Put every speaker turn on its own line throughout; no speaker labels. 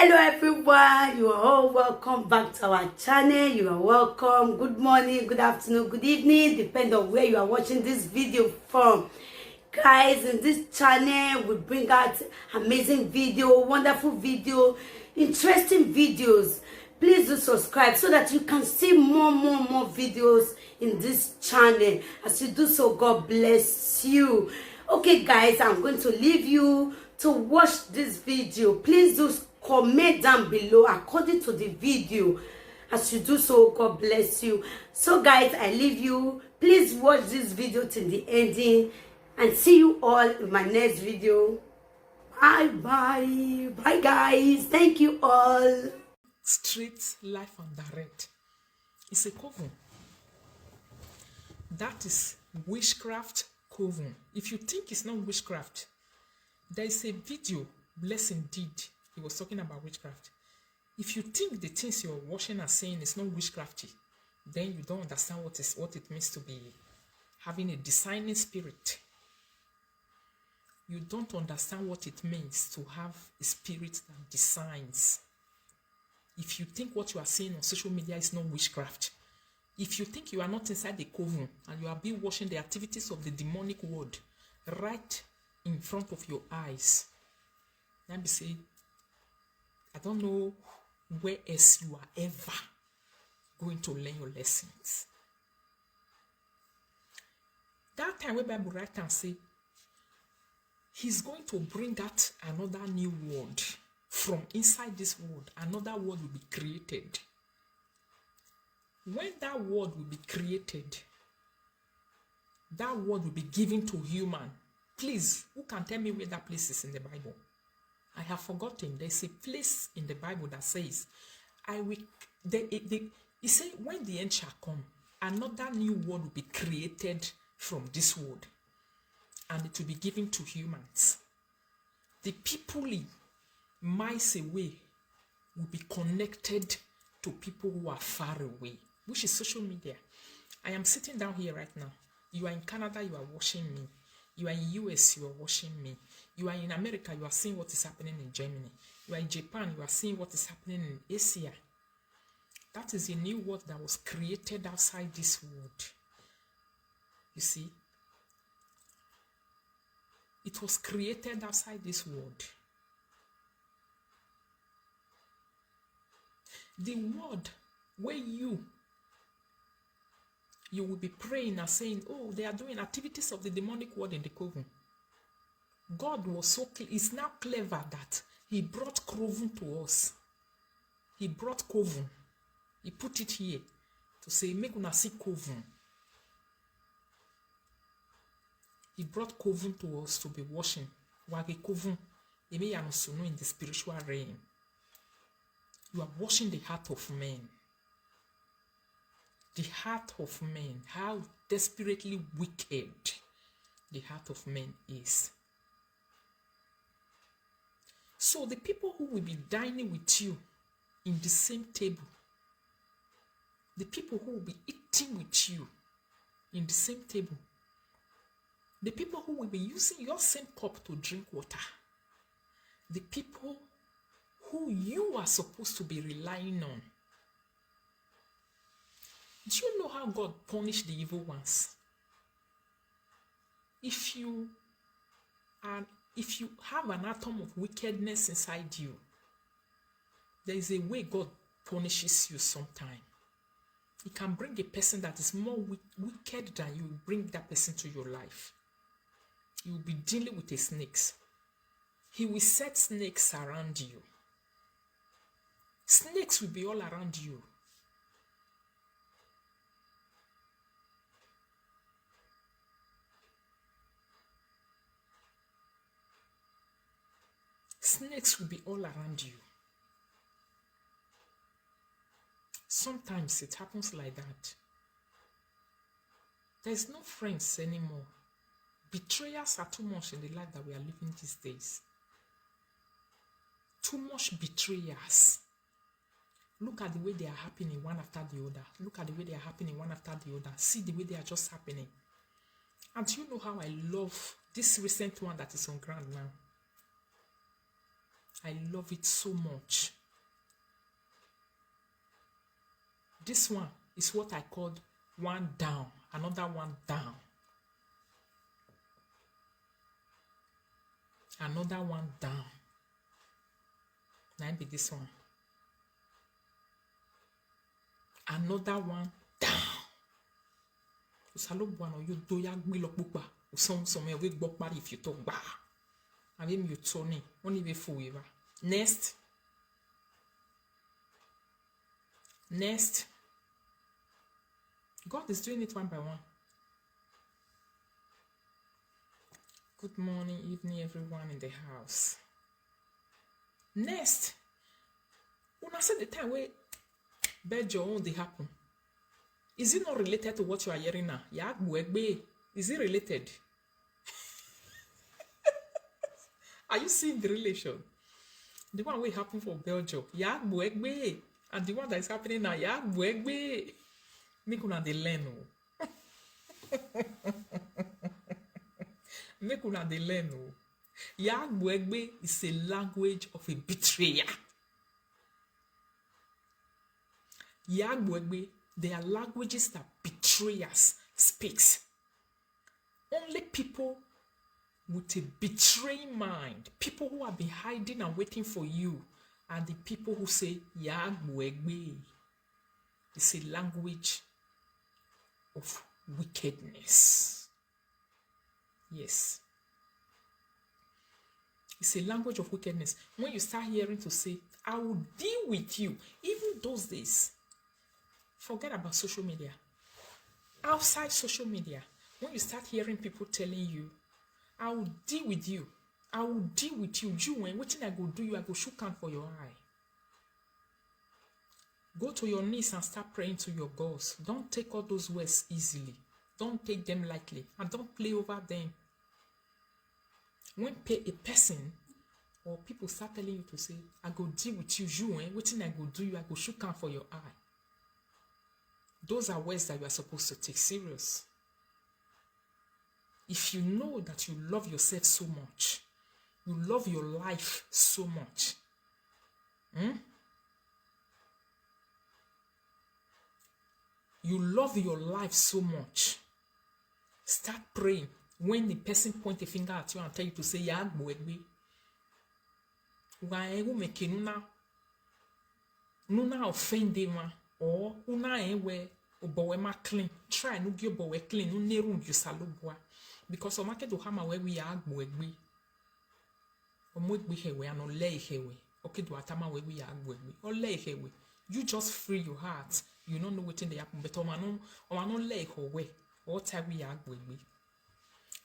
Hello everyone, you are all welcome back to our channel. You are welcome. Good morning, good afternoon, good evening, depending on where you are watching this video from. Guys, in this channel we bring out amazing video, wonderful video, interesting videos. Please do subscribe so that you can see more videos in this channel. As you do so, God bless you. Okay guys, I'm going to leave you to watch this video. Please do comment down below according to the video. As you do so, God bless you. So guys, I leave you. Please watch this video till the ending and see you all in my next video. Bye guys, thank you all.
Straight life and direct. It's a coven. That is witchcraft coven. If you think it's not witchcraft, there is a video, Bless Indeed, he was talking about witchcraft. If you think the things you're watching and saying is not witchcrafty, then you don't understand what it means to be having a designing spirit. You don't understand what it means to have a spirit that designs. If you think what you are seeing on social media is not witchcraft, if you think you are not inside the coven and you are being watching the activities of the demonic world right in front of your eyes, let me say, I don't know where else you are ever going to learn your lessons. That time where Bible write and say, he's going to bring out another new world. From inside this world, another world will be created. When that world will be created, that world will be given to human. Please, who can tell me where that place is in the Bible? I have forgotten. There's a place in the Bible that says, he said, when the end shall come, another new world will be created from this world, and it will be given to humans. The people miles away will be connected to people who are far away, which is social media. I am sitting down here right now. You are in Canada, you are watching me. You are in US, you are watching me. You are in America, you are seeing what is happening in Germany. You are in Japan, you are seeing what is happening in Asia. That is a new world that was created outside this world. You see? It was created outside this world. The word where you will be praying and saying, oh, they are doing activities of the demonic world in the coven. God was so is now clever that he brought coven to us. He brought coven. He put it here to say, make una see coven. He brought coven to us to be washing. Wage coven. In the spiritual realm. You are washing the heart of men. The heart of men. How desperately wicked the heart of men is. So the people who will be dining with you in the same table, the people who will be eating with you in the same table, the people who will be using your same cup to drink water, the people who you are supposed to be relying on. Do you know how God punished the evil ones? If you have an atom of wickedness inside you, there is a way God punishes you sometime. He can bring a person that is more wicked than you, bring that person to your life. You will be dealing with the snakes. He will set snakes around you. Snakes will be all around you. Snakes will be all around you. Sometimes it happens like that. There's no friends anymore. Betrayers are too much in the life that we are living these days. Too much betrayers. Look at the way they are happening one after the other. Look at the way they are happening one after the other. See the way they are just happening. And you know how I love this recent one that is on ground now. I love it so much. This one is what I called one down, another one down. Another one down. Now be this one. Another one down. Usalo buano you do ya gbe lo pupa. Uson some we gbok pari if you talk ba. Abi mi utoni. Only be forever. Next. Next. God is doing it one by one. Good morning, evening, everyone in the house. Next. Una said the time where bed your own they happen. Is it not related to what you are hearing now? Is it related? Are you seeing the relation? The one will happen for Belgium. And the one that is happening now, make una dey learn. Make una dey learn. Yagbuegbe is a language of a betrayer. Yagbuegbe, they are languages that betrayers speaks. Only people with a betraying mind, people who have been hiding and waiting for you, are the people who say Yagbuegbe. It's a language of wickedness. Yes. It's a language of wickedness. When you start hearing to say, I will deal with you, even those days, forget about social media. Outside social media, when you start hearing people telling you, I will deal with you, I will deal with you, you when what I go do you, I go shook hand for your eye. Go to your knees and start praying to your gods. Don't take all those words easily. Don't take them lightly. And don't play over them. When a person or people start telling you to say, I go deal with you, what I go do you, I go shook hand for your eye. Those are words that you are supposed to take serious. If you know that you love yourself so much, you love your life so much, you love your life so much, start praying. When the person point a finger at you and tell you to say, Yagbuegbe, make nuna offend them or una ewe obowe clean. Try no give bowe clean, no neru you salubwa. Because o market do hama where we Yagbuegbe. O mwegbe hewe and o lay hewe. Okay, do atama where we Yagbuegbe. O lay hewe. You just free your heart. You don't know what in the happen, but o manon lay hewe. Or tell we Yagbuegbe.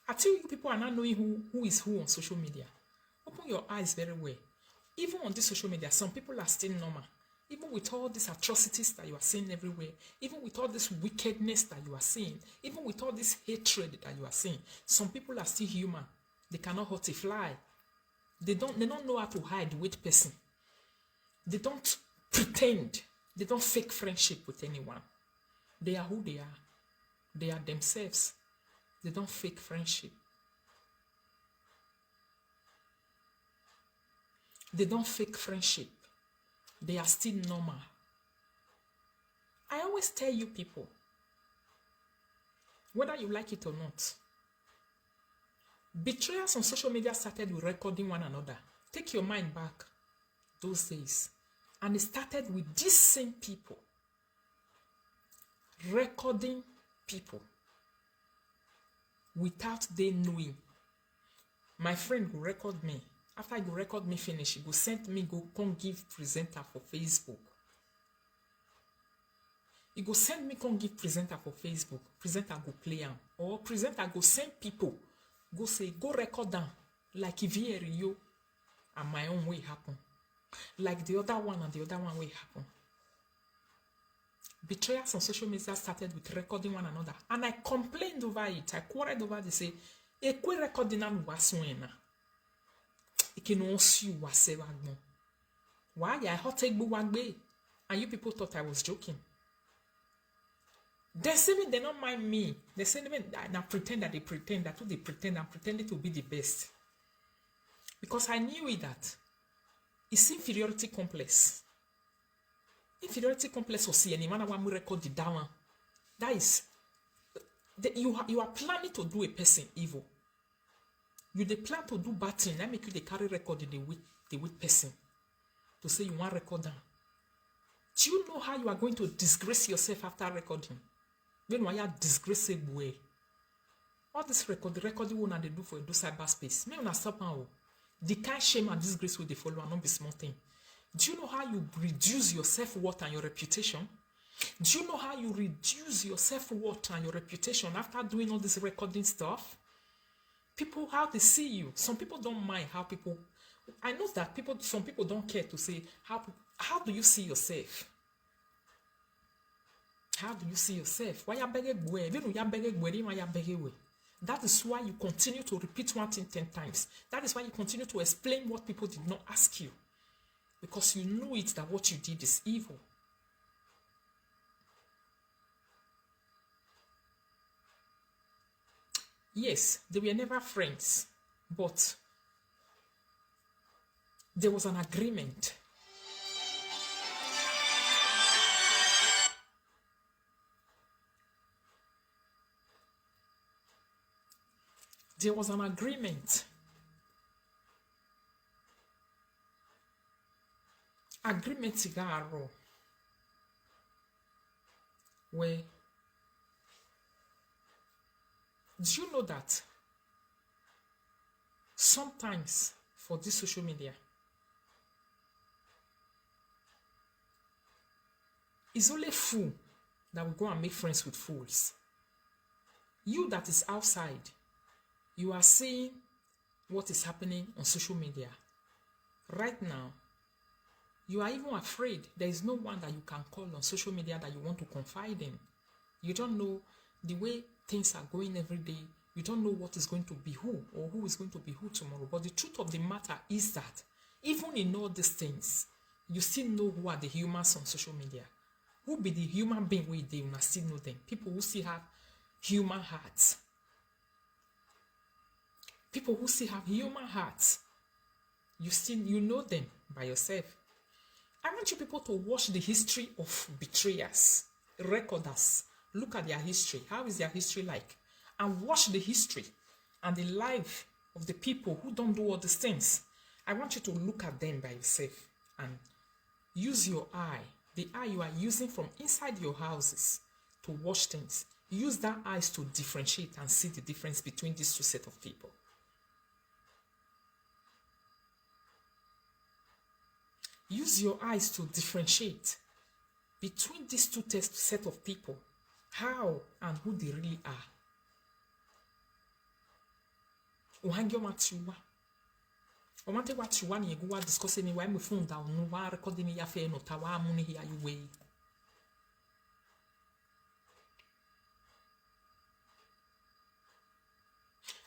I tell you, people are not knowing who is who on social media. Open your eyes very well. Even on this social media, some people are still normal. Even with all these atrocities that you are seeing everywhere, even with all this wickedness that you are seeing, even with all this hatred that you are seeing, some people are still human. They cannot hurt a fly. They don't know how to hide with person. They don't pretend. They don't fake friendship with anyone. They are who they are. They are themselves. They don't fake friendship. They don't fake friendship. They are still normal. I always tell you people, whether you like it or not, betrayers on social media started with recording one another. Take your mind back those days. And it started with these same people recording people without they knowing. My friend will record me. After he go record me finish, he go send me go come give presenter for Facebook. He go send me come give presenter for Facebook. Presenter go play am. Or presenter go send people. Go say, go record them. Like if here you and my own way happen. Like the other one and the other one way happen. Betrayers on social media started with recording one another. And I complained over it. I quarreled over it. Say, ekwe recording am waswena. Ike no si wase wagmo. Why I hot egbu wagbe? And you people thought I was joking. They say they don't mind me. They say I pretend that they pretend that they pretend I'm pretending to be the best. Because I knew it that It's inferiority complex. Inferiority complex or see any man one record the down. That is, you are planning to do a person evil. You dey plan to do bad thing. That make you the carry record in the weak person to say you want record down. Do you know how you are going to disgrace yourself after recording? When you are disgraceful way. All this record, the recording one they do for do cyberspace. Me una stop now. The kind shame and disgrace will they follow and not be small thing. Do you know how you reduce your self-worth and your reputation? Do you know how you reduce your self-worth and your reputation after doing all this recording stuff? People, how they see you. Some people don't mind how people. I know that some people don't care to say how do you see yourself? How do you see yourself? Why you begging way? That is why you continue to repeat one thing 10 times. That is why you continue to explain what people did not ask you. Because you know it that what you did is evil. Yes, they were never friends, but there was an agreement. There was an agreement. Agreement cigaro. Where do you know that sometimes for this social media it's only fool that will go and make friends with fools. You that is outside, you are seeing what is happening on social media right now. You are even afraid. There is no one that you can call on social media that you want to confide in. You don't know the way things are going every day. You don't know what is going to be who or who is going to be who tomorrow. But the truth of the matter is that even in all these things, you still know who are the humans on social media. Who be the human being with them, you still know them. People who still have human hearts. People who still have human hearts. You know them by yourself. I want you people to watch the history of betrayers, recorders. Look at their history. How is their history like? And watch the history and the life of the people who don't do all these things. I want you to look at them by yourself and use your eye, the eye you are using from inside your houses to watch things. Use that eyes to differentiate and see the difference between these two sets of people. Use your eyes to differentiate between these two sets of people, how and who they really are. Ohangyo matiwa. Omante watiwa ni yeguwa discuss me why me phone down no wa record me ya fe no tawa mu ne here you way.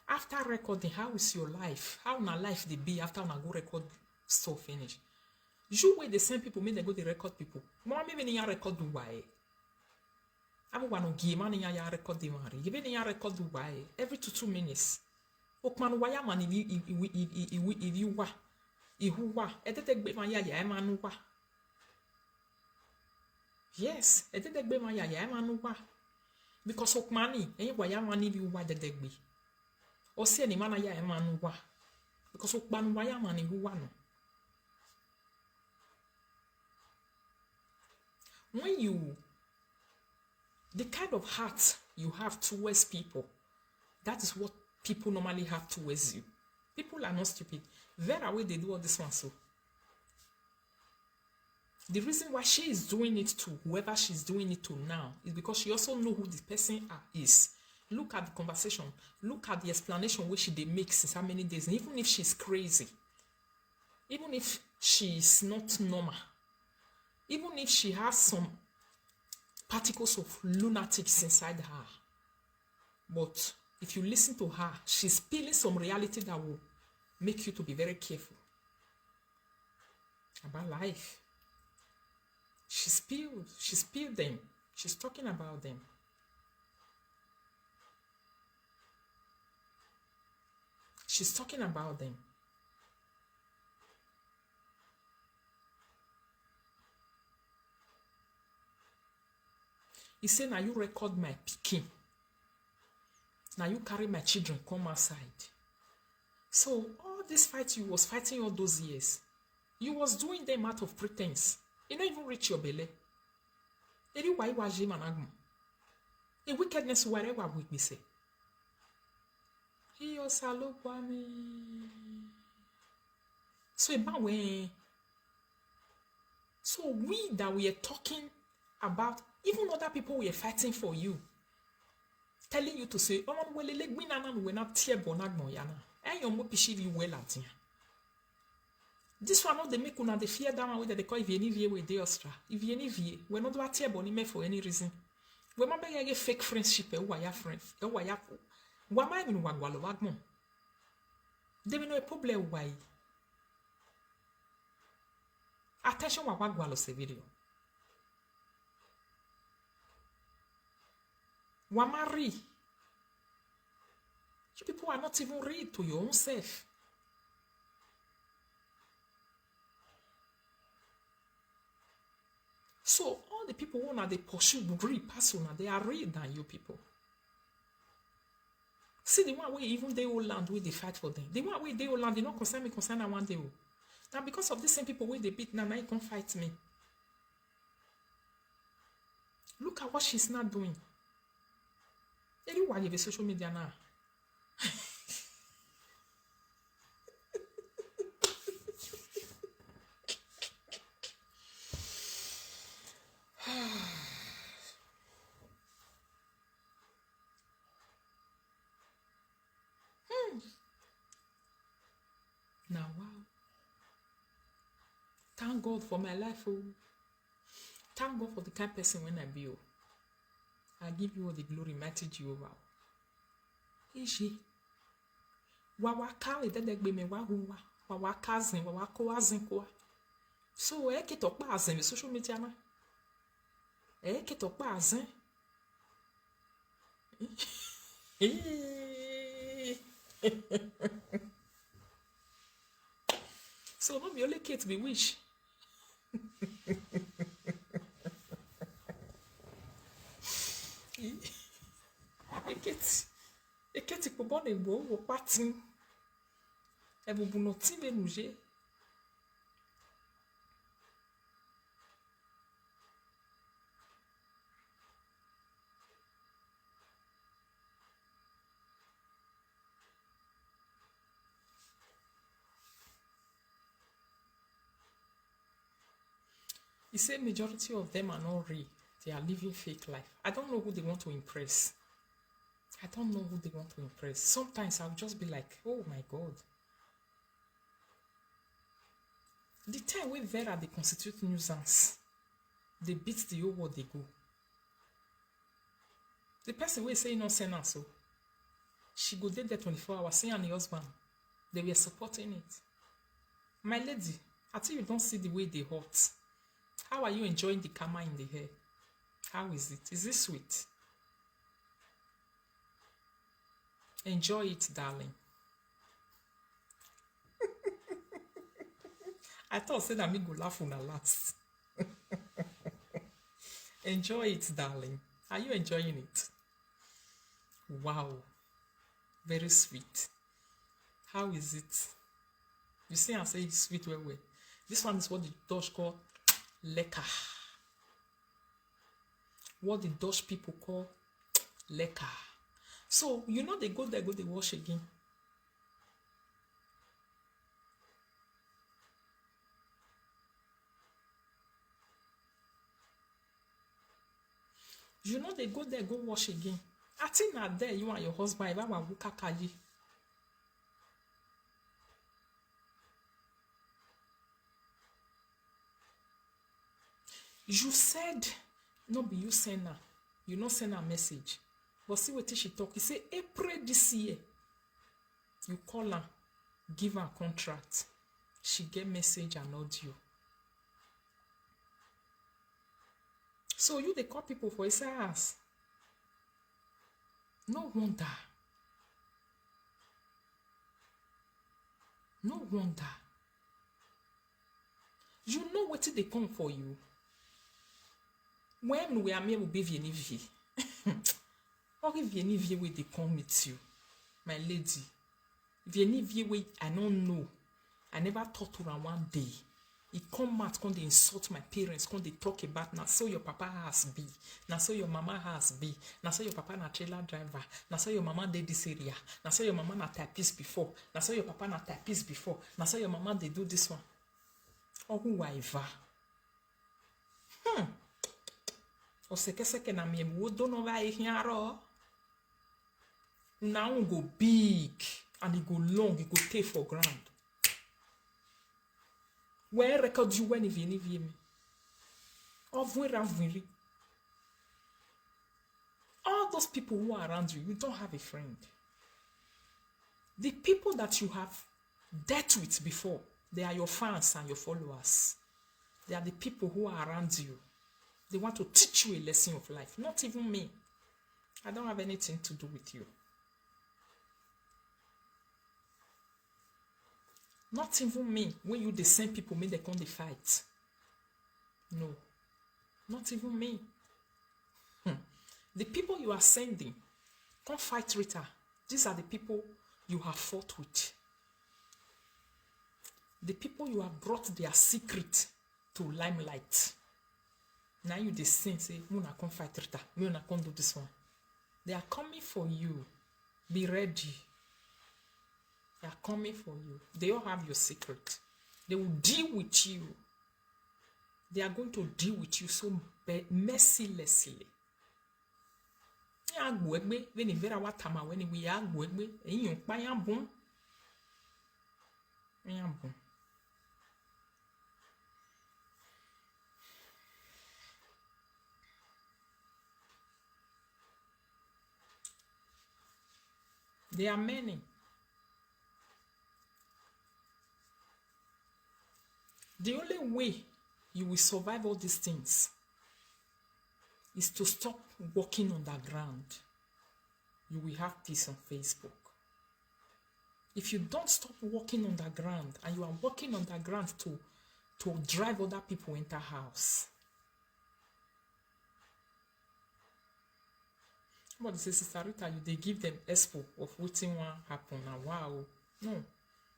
After recording, how is your life? How na life they be after na go record stuff finish? You way the same people make they go the record people. More maybe ni ya record do why. Abu wano gima ni ya record the mari. Give ni ya record do why every 2 minutes. Okman waya man if you wa ihu wa edete gbe man ya manu wa. Yes, edete gbe man ya manu wa. Because okmani enyi waya man if you wa edete gbe. O se ni man ya manu wa. Because okman waya man ihu wa no. When the kind of heart you have towards people, that is what people normally have towards you. People are not stupid. Very way they do all this one so. The reason why she is doing it to whoever she's doing it to now is because she also know who the person is. Look at the conversation. Look at the explanation which they make since how many days. And even if she's crazy, even if she's not normal, even if she has some particles of lunatics inside her, but if you listen to her, she's spilling some reality that will make you to be very careful about life. She spilled them. She's talking about them. She's talking about them. He say, now you record my pikin. Now you carry my children, come outside. So all this fight you was fighting all those years, you was doing them out of pretense. You don't even reach your belly. Eri why was you managum? A wickedness wherever we say. He also me. So about when, so we that we are talking about, even other people we are fighting for you, telling you to say, oh, well, we're not tear bonagmo yana. And your mopishi you well at this one not the make una the fear down with they call if any vie with the Ostra. If any vie, we're not what tear bonime for any reason. We're not being a fake friendship, a wire friend, a wire. What am I in one wallow wagmo? There be no problem why. Attention, what wagwalo se video. Wamari. You people are not even read to your own self. So all the people who are they pursue read persona, they are read than you people. See the one way even they all land where they fight for them. The one way they all land, they not concern me, concern I one day. Now because of the same people where they beat now you can't fight me. Look at what she's not doing. Everyone have social media now. Now wow. Thank God for my life. Oh. Thank God for the kind of person when I be. Oh. I give you all the glory, mighty Jehovah. Ishi. Wawa kale dedegbe me wa huwa. Wawa kazin, wawa koazin kwa. So ketokpa azin social media na. Ketokpa azin. So no be only Kate be wish. Eketi ko bon ebo wo patin. E bubu no tin be nuje. He said majority of them are not real. They are living fake life. I don't know who they want to impress. I don't know who they want to impress. Sometimes I'll just be like, oh my God. The time when Vera they constitute nuisance, they beat the whole world they go. The person will say no send her so. She go there 24 hours, saying and the husband. They were supporting it. My lady, until you don't see the way they hurt. How are you enjoying the karma in the hair? How is it? Is it sweet? Enjoy it, darling. I thought said that me go laugh on the last. Enjoy it, darling. Are you enjoying it? Wow. Very sweet. How is it? You see I say it's sweet well. This one is what the Dutch call lekker. What the Dutch people call lekker. So, you know they go there, they wash again. You know they go there, go wash again. I think that there you and your husband, if I want to kakaji. You said, no be you send her. You not send her message. But see what she talk. He say, April this year. You call her, give her a contract. She get message and audio. So you they call people for his ass. No wonder. No wonder. You know what they come for you. When we are me will be Vienivier. Or if Vienivier way they come with you, my lady. Vienivier way I don't know. I never thought to her one day. He come out, come they insult my parents, come they talk about now so your papa has be, now so your mama has be, now so your papa na trailer driver, now so your mama did this area, now so your mama na typist before, now so your papa na typist before, now so your mama they do this one. Oh who waiva. O seke na mi wodo no va hiaro. Now go big and it go long, it go take for ground. Where record you when if you me? All those people who are around you, you don't have a friend. The people that you have dealt with before, they are your fans and your followers. They are the people who are around you. They want to teach you a lesson of life. Not even me. I don't have anything to do with you. Not even me. When you the same people, make they come they fight. No. Not even me. The people you are sending, come fight Rita. These are the people you have fought with. The people you have brought their secret to limelight. Now you the same say, Muna come fight Rita. Muna come do this one. They are coming for you. Be ready. They are coming for you. They all have your secret. They will deal with you. They are going to deal with you so mercilessly. There are many. The only way you will survive all these things is to stop walking on the ground. You will have peace on Facebook. If you don't stop walking on the ground and you are walking on the ground to drive other people into house. But say, Sister Rita, they give them expo of what will happen now. Wow. No,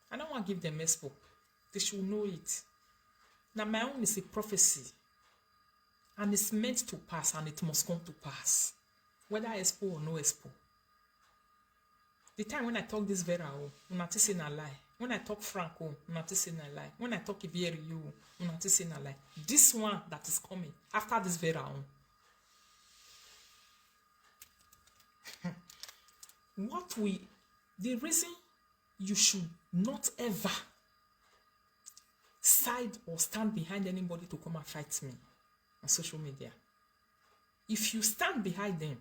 I don't want to give them expo. They should know it. Now my own is a prophecy. And it's meant to pass and it must come to pass. Whether expo or no expo. The time when I talk this Vera, not say na lie. When I talk Franco, not say na lie. When I talk Ivieri, not say na lie. This one that is coming after this Vera. The reason you should not ever side or stand behind anybody to come and fight me on social media. If you stand behind them,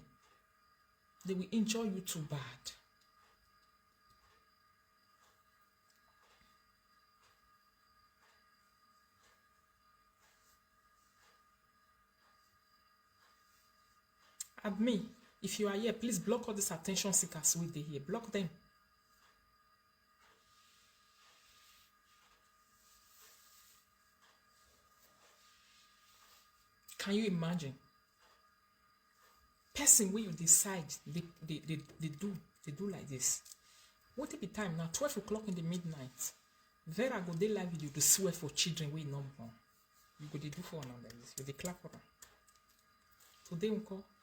they will enjoy you too bad. Admin, if you are here, please block all these attention seekers with the here. Block them. Can you imagine? Person when you decide they do like this. What it be time now? 12 o'clock in the midnight. Vera go they live video to swear for children we not born. You go they do for another this. You declare for them. Today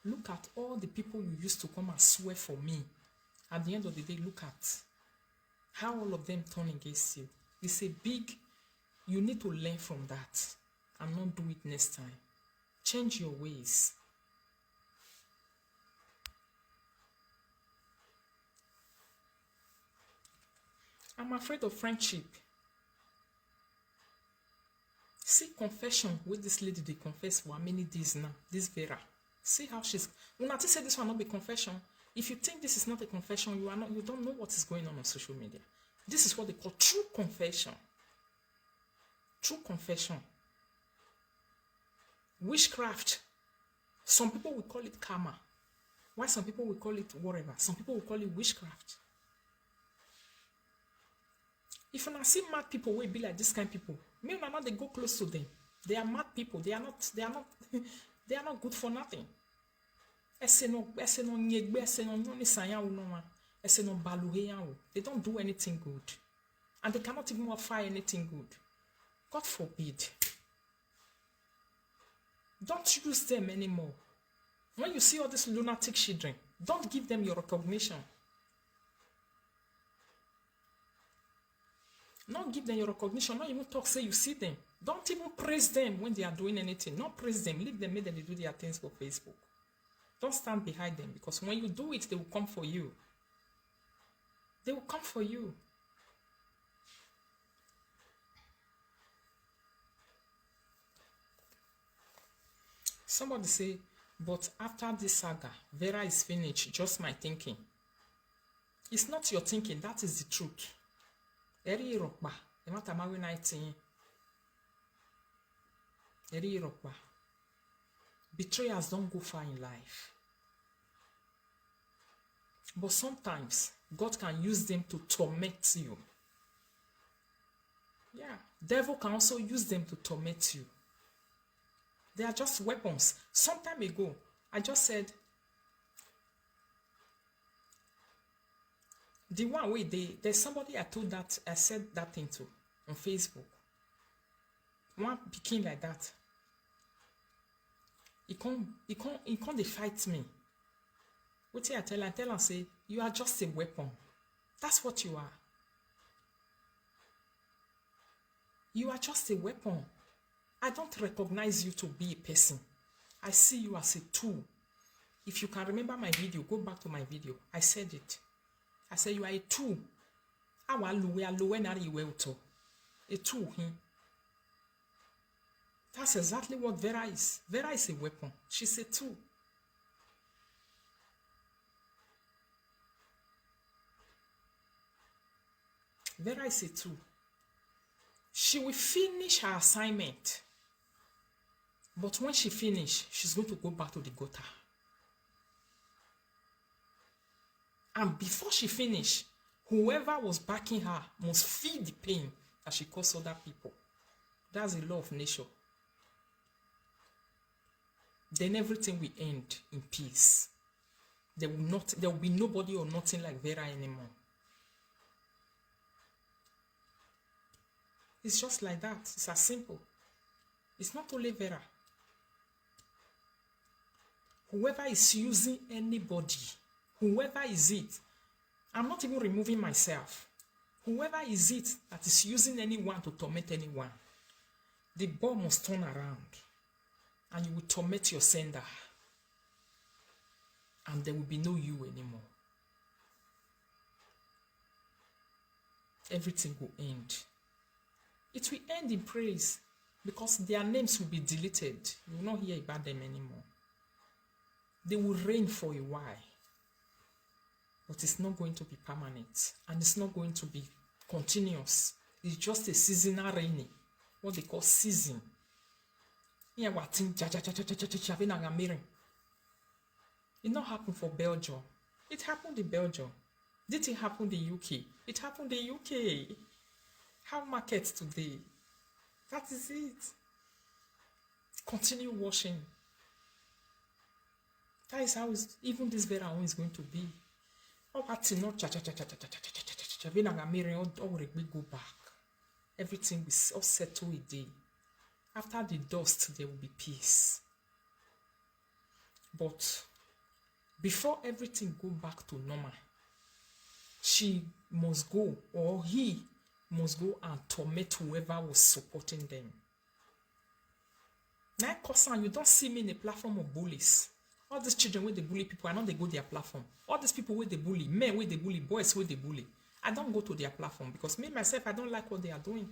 look at all the people you used to come and swear for me. At the end of the day, look at how all of them turn against you. It's a big. You need to learn from that and not do it next time. Change your ways. I'm afraid of friendship. See confession with this lady they confess for how many days now. This Vera. See how she's. When I say this will not be confession, if you think this is not a confession, you don't know what is going on social media. This is what they call true confession. True confession. Witchcraft. Some people will call it karma. Why some people will call it whatever. Some people will call it witchcraft. If you see mad people will be like this kind of people, me and they go close to them. They are mad people. They are not They are not good for nothing. They don't do anything good. And they cannot even offer anything good. God forbid. Don't use them anymore. When you see all these lunatic children, don't give them your recognition. Not give them your recognition, not even talk, say you see them. Don't even praise them when they are doing anything. Not praise them, leave them, make them do their things for Facebook. Don't stand behind them, because when you do it, they will come for you. They will come for you. Somebody say, but after this saga, Vera is finished. Just my thinking. It's not your thinking, that is the truth. Eri Rokba, the Matamawi 19. Eri Rokba. Betrayers don't go far in life. But sometimes, God can use them to torment you. Yeah, devil can also use them to torment you. They are just weapons. Some time ago, I just said, the one way there's somebody I said that thing to on Facebook. One became like that. He can't they fight me. What I tell him, say, you are just a weapon. That's what you are. You are just a weapon. I don't recognize you to be a person. I see you as a tool. If you can remember my video, go back to my video. I said it. I said you are a tool. A tool. That's exactly what Vera is. Vera is a weapon. She's a tool. Vera is a tool. She will finish her assignment. But when she finishes, she's going to go back to the gutter. And before she finishes, whoever was backing her must feel the pain that she caused other people. That's the law of nature. Then everything will end in peace. There will be nobody or nothing like Vera anymore. It's just like that. It's as simple. It's not only Vera. Whoever is using anybody, whoever is it, I'm not even removing myself. Whoever is it that is using anyone to torment anyone, the ball must turn around and you will torment your sender. And there will be no you anymore. Everything will end. It will end in praise because their names will be deleted. You will not hear about them anymore. They will reign for a while. But it's not going to be permanent. And it's not going to be continuous. It's just a seasonal reigning. What they call season. It not happened for Belgium. It happened in Belgium. Did it happen in the UK? It happened in the UK. How markets today? That is it. Continue watching. That is how even this Vera is going to be. Go back. Everything will all settle a day. After the dust, there will be peace. But before everything go back to normal, she must go, or he must go and torment whoever was supporting them. Now, you don't see me in a platform of bullies. All these children with the bully people, I know they go to their platform. All these people with the bully, men with the bully, boys with the bully. I don't go to their platform because me, myself, I don't like what they are doing.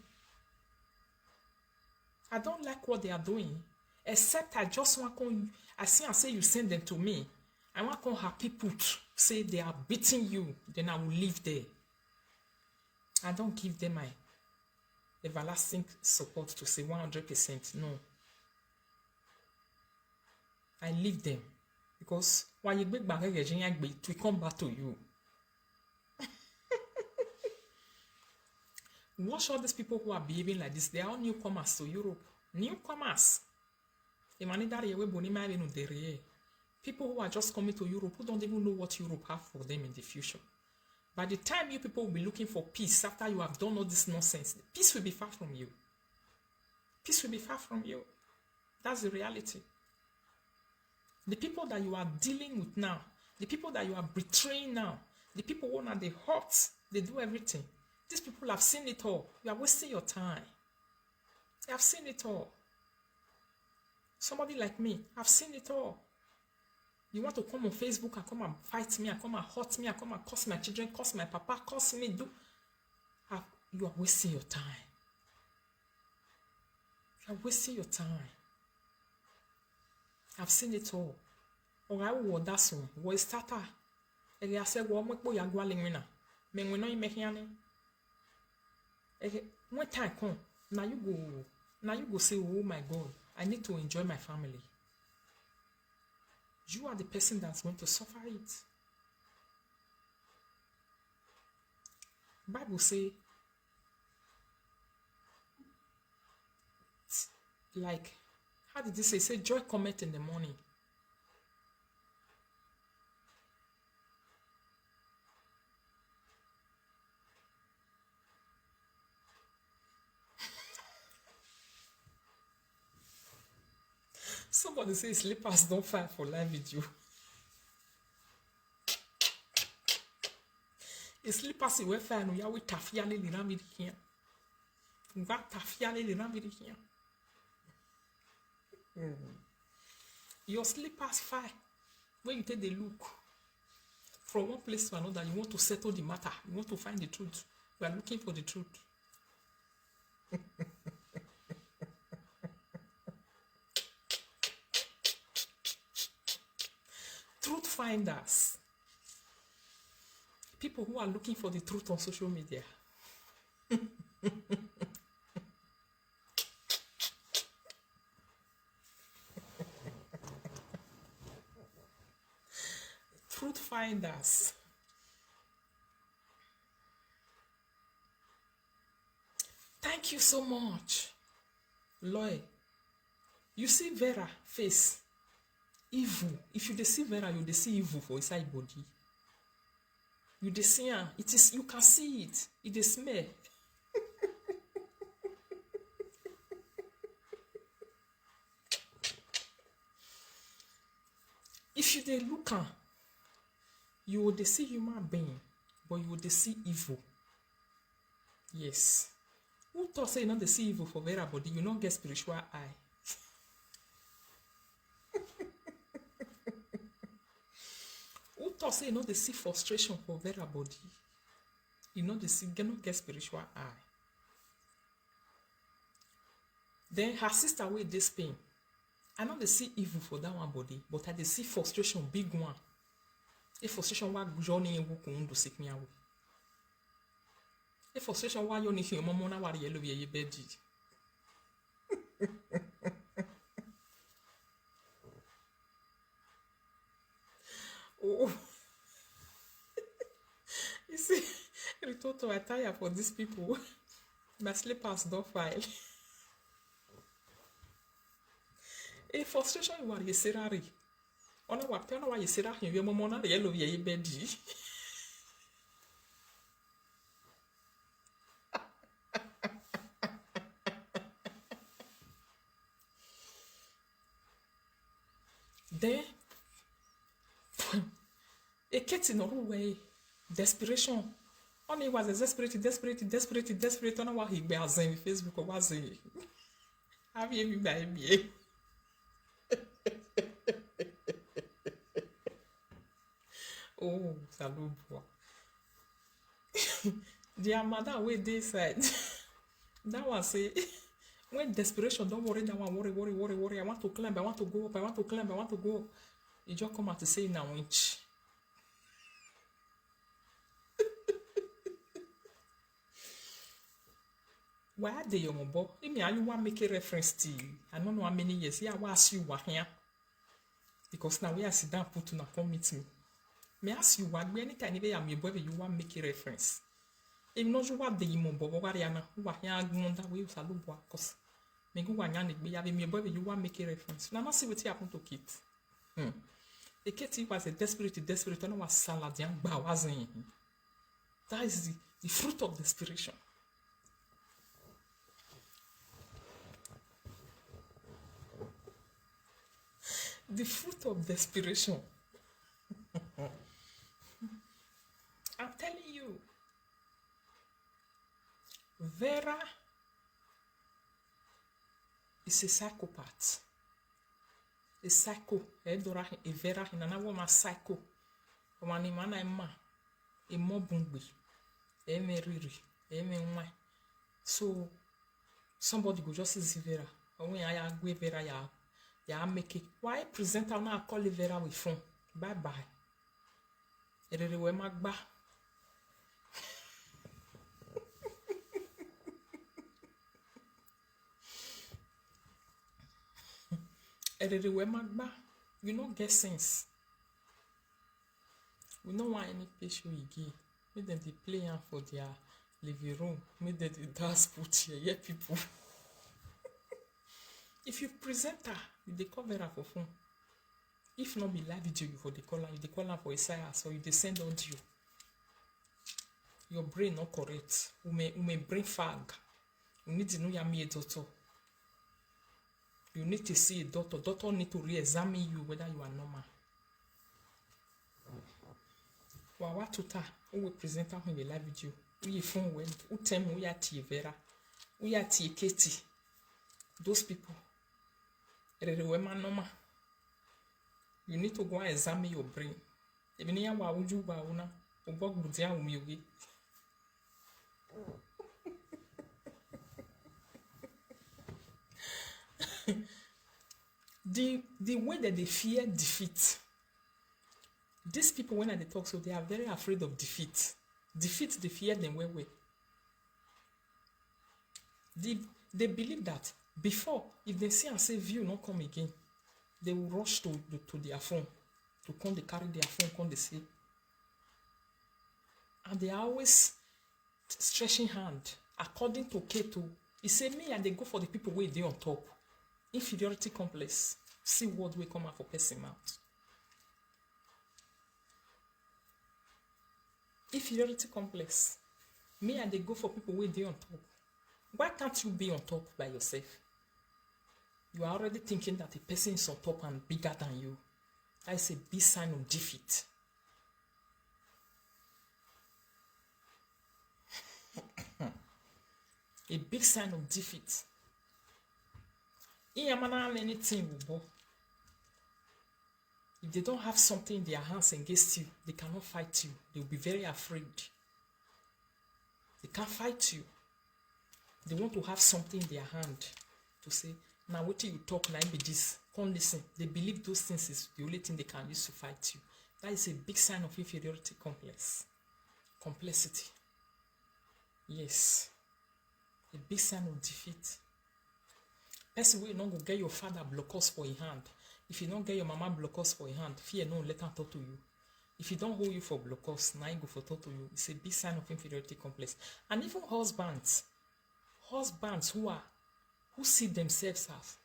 I don't like what they are doing. Except I just want to, I see and say you send them to me. I want to have people say they are beating you. Then I will leave there. I don't give them my everlasting support to say 100%. No. I leave them. Because when you get back, it will come back to you. Watch all these people who are behaving like this. They are all newcomers to Europe. Newcomers. People who are just coming to Europe who don't even know what Europe have for them in the future. By the time you people will be looking for peace after you have done all this nonsense, peace will be far from you. Peace will be far from you. That's the reality. The people that you are dealing with now, the people that you are betraying now, the people who are the hurt, they do everything. These people have seen it all. You are wasting your time. They have seen it all. Somebody like me, I've seen it all. You want to come on Facebook and come and fight me, and come and hurt me, and come and curse my children, curse my papa, curse me, you are wasting your time. You are wasting your time. I've seen it all. Or I will that's one. What starter? And I said, well, what you are going to men we know you make any. When time come, now you go say, oh my God, I need to enjoy my family. You are the person that's going to suffer it. Bible say, like, how did it say? Say joy cometh in the morning. Somebody say slippers don't fight for live video. Slippers we fight no ya we tafia le liran video here. Va tafia le liran video here. Your slippers fight when you take the look from one place to another. You want to settle the matter. You want to find the truth. You are looking for the truth. Truth finders. People who are looking for the truth on social media. Truth finders. Thank you so much. Loy. You see Vera face. Evil. If you see Vera, you see evil for inside body. You see her. It is, you can see it. It is smell. If you look her, you will see human being, but you will see evil. Yes. Who thought say you not see evil for Vera body? You not get spiritual eye. Who thought say you not see frustration for Vera body? You not get spiritual eye. Then her sister with this pain. I know they see evil for that one body, but I they see frustration big one. If frustration wa journey ewu kundu sick me away. If frustration wa yoni hi omo na wari yellow ye bedi. Oh. You see, Ritoto I tire for these people. My slippers don't file. A frustration you are ye serari. Ona wa pe ona wa ye sera hin we momo na ye lo ye bedi. Then a cat in a way desperation. Only was desperate. On what he bears in Facebook or was he? Have you baby? Oh, salute. Dear mother, wait this side. That one say, when desperation, don't worry, that one worry. I want to climb, I want to go up, I want to climb, I want to go up. You just come out to say now winch. Why are they your mobile? I mean, you want to make a reference to you. I don't know how many years. Yeah, I will ask you what here. Because now we are sit down put to not come meet me. Me ask you what anytime you am your boy you want make a reference. If not you what the mobile what ya na what ya gunda we salu boy cause Me go wanya ne be ya be me boy you want make a reference. Now not see what happen to Kate. The Kate was a desperate, and was salad young ba wasn't. That is the fruit of desperation. The fruit of desperation. I'm telling you, Vera is a psychopath. A psycho. Edora e Vera in another woman psycho. One man Emma. A mobungbi. A meriri. A me. So somebody go just see Vera. When I agree Vera ya make it. Why presenter now call Vera with phone? Bye bye. Erere we magba. Erere we magba. You don't get sense. We don't want any picture you give. Make them they play am for their living room. Make them they dance put here. Yeah, people. If you present her, you dey cover her for phone. If not be live video, you for the call her, you dey call her for a SIAS or you dey send audio. Your brain not correct. You may brain fag. You need to know you're a doctor. You need to see a doctor. Doctor need to re-examine you whether you are normal. Wawa tuta, who will present her in the live video? Who you phone when? Who tell me who you are Vera? Who you are Katie? Those people. You need to go and examine your brain. Even if you are uju ba una, ubok budia umiogi. The way that they fear defeat. These people, when they talk, so they are very afraid of defeat. Defeat, they fear them way. They believe that before, if they see and say view not come again, they will rush to their phone, to come they carry their phone, come they say. And they are always stretching hand. According to Keto, he say me and they go for the people where they on top. Inferiority complex. See what will come out for person mouth. Inferiority complex. Me and they go for people where they on top. Why can't you be on top by yourself? You are already thinking that the person is on top and bigger than you. That is a big sign of defeat. A big sign of defeat. Anything will go. If they don't have something in their hands against you, they cannot fight you. They will be very afraid. They can't fight you. They want to have something in their hand to say, now what you talk like be this. Come listen. They believe those things is the only thing they can use to fight you. That is a big sign of inferiority complex. Complexity. Yes. A big sign of defeat. Person will not go get your father blockers for your hand. If you don't get your mama blockers for your hand, fear no let her talk to you. If you don't hold you for blockers, now you go for talk to you. It's a big sign of inferiority complex. And even husbands who see themselves as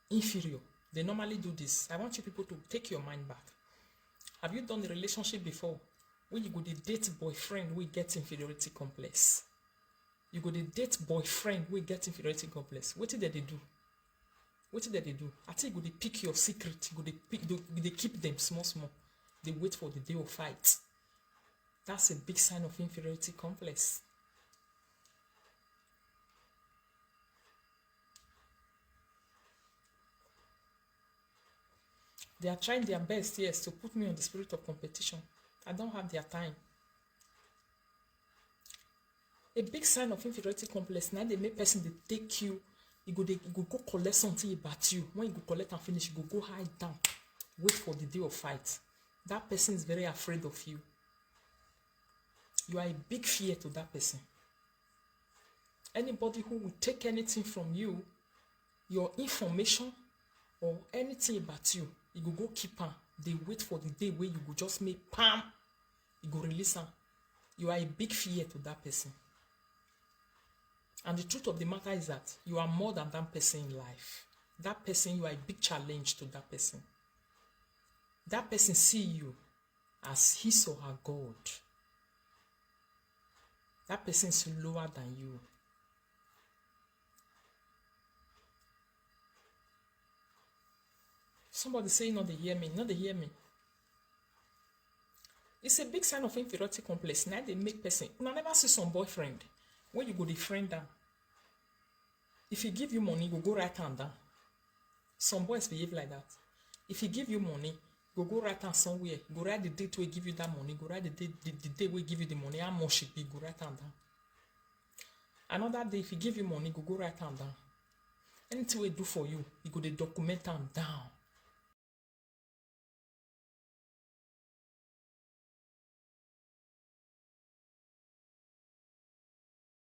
inferior, they normally do this. I want you people to take your mind back. Have you done a relationship before where you go to date boyfriend who get inferiority complex? You go to date boyfriend who get inferiority complex. What did they do? What did they do? I think you go to pick your secret. They keep them small. They wait for the day of fight. That's a big sign of inferiority complex. They are trying their best, yes, to put me on the spirit of competition. I don't have their time. A big sign of inferiority complex. Now they make person they take you. You go collect something about you. When you go collect and finish, you go hide down. Wait for the day of fight. That person is very afraid of you. You are a big fear to that person. Anybody who will take anything from you, your information or anything about you, you go keep her. They wait for the day where you go just make pam. You go release her. You are a big fear to that person. And the truth of the matter is that you are more than that person in life. That person, you are a big challenge to that person. That person see you as his or her God. That person is lower than you. Somebody say, no, they hear me. No, they hear me. It's a big sign of inferiority complex. Now they make person. You never see some boyfriend when you go the friend down. If he give you money, you go right hand down. Some boys behave like that. If he give you money, go right hand somewhere. Go write the date we give you that money. Go write the day we give you the money. How much it be? Go right hand down. Another day, if he give you money, go right hand down. Anything we do for you, you go the document them down.